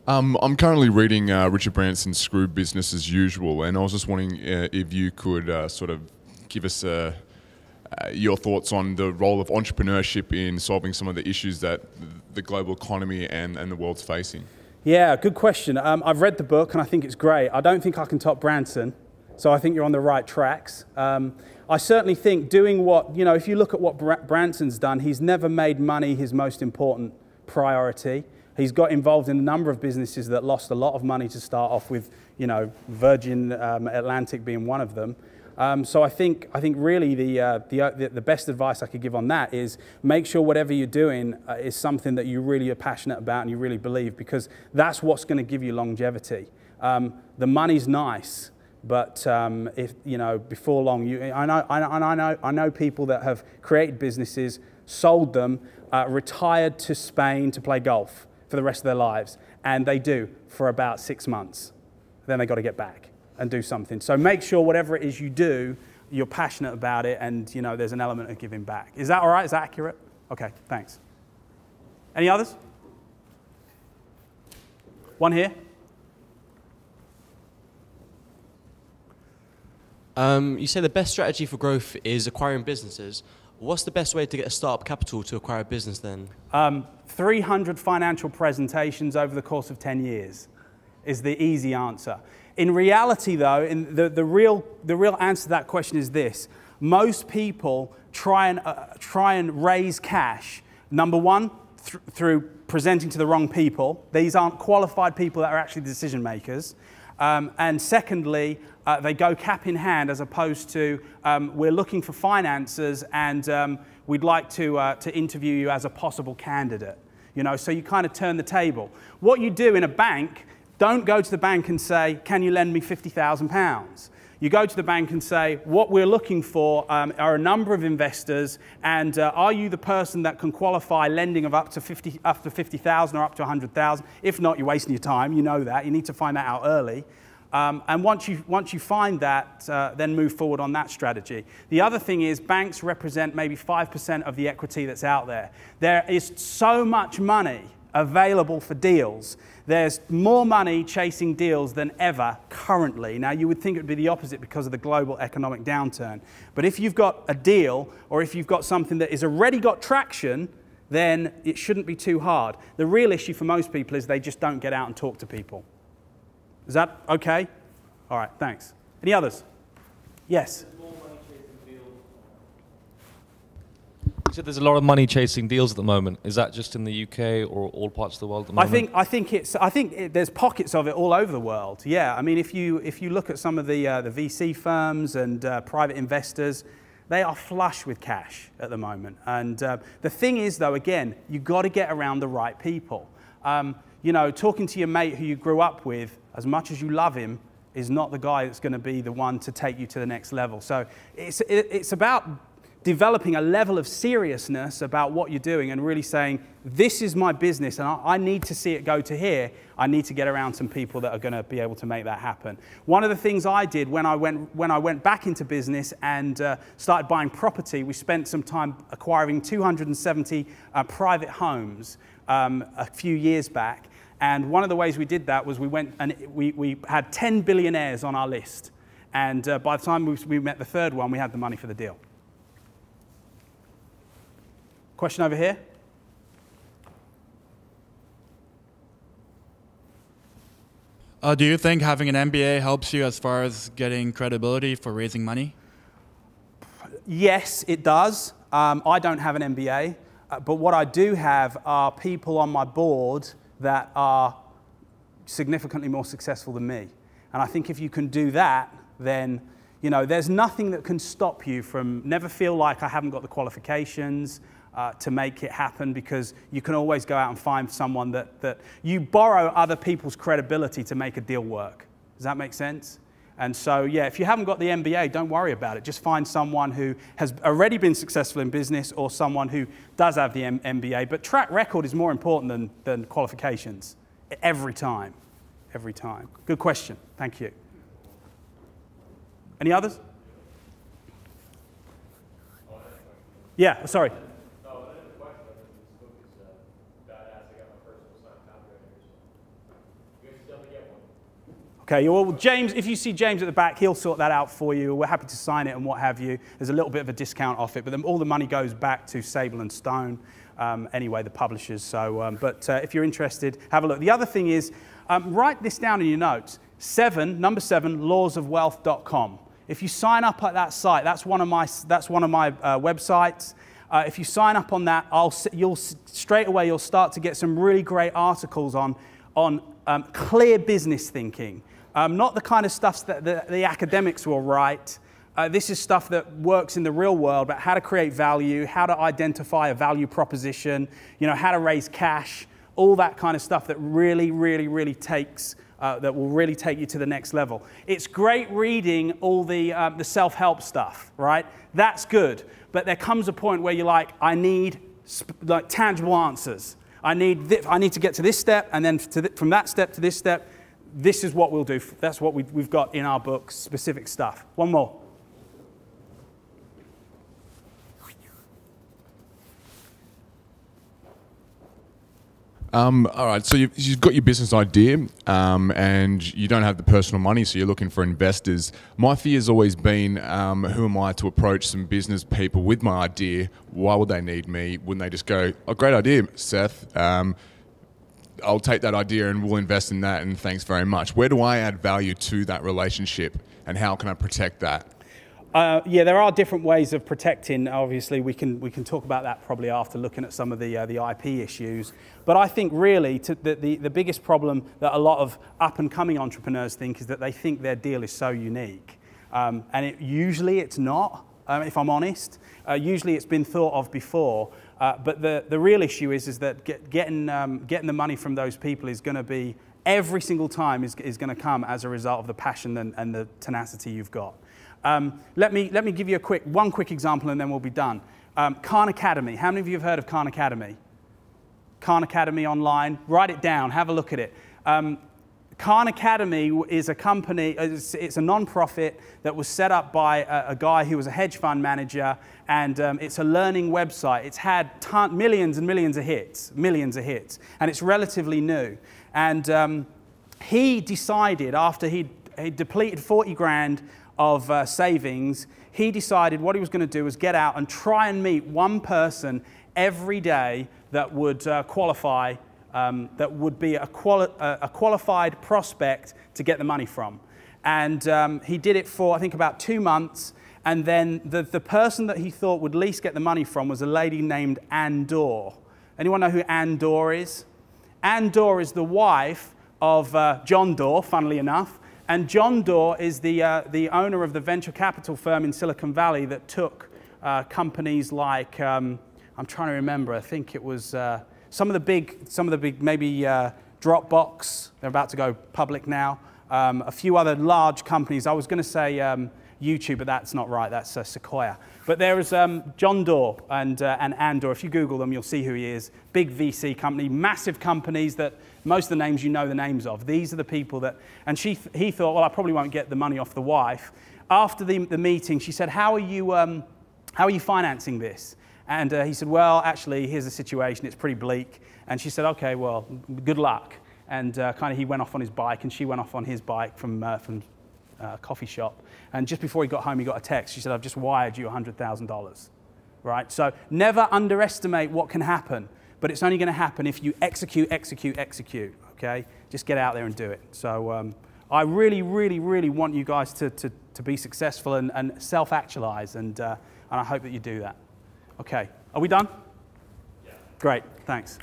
I'm currently reading Richard Branson's Screw Business as Usual, and I was just wondering if you could sort of give us your thoughts on the role of entrepreneurship in solving some of the issues that the global economy and the world's facing. Yeah, good question. I've read the book and I think it's great. I don't think I can top Branson, so I think you're on the right tracks. I certainly think doing what, if you look at what Branson's done, he's never made money his most important priority. He's got involved in a number of businesses that lost a lot of money to start off with, Virgin Atlantic being one of them. So I think really the best advice I could give on that is make sure whatever you're doing is something that you really are passionate about and you really believe, because that's what's going to give you longevity. The money's nice, but if before long, I know people that have created businesses, sold them, retired to Spain to play golf for the rest of their lives, and they do for about 6 months. Then they got to get back and do something. So make sure whatever it is you do, you're passionate about it, and there's an element of giving back. Is that all right? Is that accurate? Okay, thanks. Any others? One here. You say the best strategy for growth is acquiring businesses. What's the best way to get a startup capital to acquire a business then? 300 financial presentations over the course of 10 years is the easy answer. In reality, though, the real answer to that question is this: most people try and raise cash. Number one, through presenting to the wrong people. These aren't qualified people that are actually decision makers. And secondly, they go cap in hand, as opposed to we're looking for financiers and we'd like to interview you as a possible candidate. So you kind of turn the table. What you do in a bank. Don't go to the bank and say, can you lend me £50,000? You go to the bank and say, what we're looking for are a number of investors, and are you the person that can qualify lending of up to 50,000 or up to 100,000? If not, you're wasting your time. You know that. You need to find that out early. And once you find that, then move forward on that strategy. The other thing is banks represent maybe 5% of the equity that's out there. There is so much money available for deals. There's more money chasing deals than ever currently. Now, you would think it would be the opposite because of the global economic downturn. But if you've got a deal, or if you've got something that has already got traction, then it shouldn't be too hard. The real issue for most people is they just don't get out and talk to people. Is that okay? All right, thanks. Any others? Yes? You said there's a lot of money chasing deals at the moment. Is that just in the UK or all parts of the world at the moment? I think there's pockets of it all over the world. Yeah, I mean, if you look at some of the VC firms and private investors, they are flush with cash at the moment. And the thing is, though, again, you've got to get around the right people. Talking to your mate who you grew up with, as much as you love him, is not the guy that's going to be the one to take you to the next level. So it's about developing a level of seriousness about what you're doing and really saying, this is my business and I need to see it go to here. I need to get around some people that are going to be able to make that happen. One of the things I did when I went back into business and started buying property, we spent some time acquiring 270 private homes a few years back. And one of the ways we did that was we had 10 billionaires on our list. And by the time we met the third one, we had the money for the deal. Question over here. Do you think having an MBA helps you as far as getting credibility for raising money? Yes, it does. I don't have an MBA, but what I do have are people on my board that are significantly more successful than me. And I think if you can do that, then there's nothing that can stop you from never feel like I haven't got the qualifications to make it happen, because you can always go out and find someone that you borrow other people's credibility to make a deal work. Does that make sense? And so, yeah, if you haven't got the MBA, don't worry about it. Just find someone who has already been successful in business or someone who does have the MBA. But track record is more important than qualifications every time. Every time. Good question. Thank you. Any others? Yeah, sorry. Okay, well, James, if you see James at the back, he'll sort that out for you. We're happy to sign it and what have you. There's a little bit of a discount off it, but then all the money goes back to Sable and Stone, anyway, the publishers. So, if you're interested, have a look. The other thing is, write this down in your notes. Number 7, lawsofwealth.com. If you sign up at that site, that's one of my websites. If you sign up on that, straight away you'll start to get some really great articles on clear business thinking. Not the kind of stuff that the academics will write. This is stuff that works in the real world, about how to create value, how to identify a value proposition, how to raise cash, all that kind of stuff that really, really, really takes, that will really take you to the next level. It's great reading all the self-help stuff, right? That's good. But there comes a point where you're like, I need tangible answers. I need to get to this step, and then from that step to this step, this is what we'll do. That's what we've got in our book, specific stuff. One more. All right, so you've got your business idea and you don't have the personal money, so you're looking for investors. My fear has always been, who am I to approach some business people with my idea? Why would they need me? Wouldn't they just go, oh, great idea, Seth. I'll take that idea and we'll invest in that, and thanks very much. Where do I add value to that relationship, and how can I protect that? Yeah, there are different ways of protecting. Obviously, we can talk about that probably after looking at some of the IP issues. But I think really the biggest problem that a lot of up-and-coming entrepreneurs think is that they think their deal is so unique. And usually it's not, if I'm honest. Usually it's been thought of before. But the real issue is that getting the money from those people is going to be, every single time is going to come as a result of the passion and the tenacity you've got. Let me give you one quick example, and then we'll be done. Khan Academy. How many of you have heard of Khan Academy? Khan Academy online. Write it down. Have a look at it. Khan Academy is a company. It's a non-profit that was set up by a guy who was a hedge fund manager, and it's a learning website. It's had millions and millions of hits, and it's relatively new. And he decided, after he depleted 40 grand of savings, he decided what he was going to do was get out and try and meet one person every day that would qualify, that would be a qualified prospect to get the money from. And he did it for, I think, about 2 months. And then the person that he thought would least get the money from was a lady named Ann Dorr. Anyone know who Ann Dorr is? Ann Dorr is the wife of John Doerr, funnily enough. And John Doerr is the owner of the venture capital firm in Silicon Valley that took companies like, I'm trying to remember, I think it was some of the big, maybe Dropbox, they're about to go public now, a few other large companies. I was going to say YouTube, but that's not right, that's Sequoia. But there is John Doerr and Ann Dorr. If you Google them, you'll see who he is. Big VC company, massive companies that most of the names you know the names of. These are the people that, and he thought, well, I probably won't get the money off the wife. After the meeting, she said, how are you financing this? And he said, well, actually, here's the situation. It's pretty bleak. And she said, okay, well, good luck. And kind of he went off on his bike, and she went off on his bike from a coffee shop. And just before he got home, he got a text. She said, I've just wired you $100,000. Right? So never underestimate what can happen. But it's only going to happen if you execute, okay? Just get out there and do it. So I really, really, really want you guys to be successful and self-actualize, and I hope that you do that. Okay, are we done? Yeah. Great, thanks.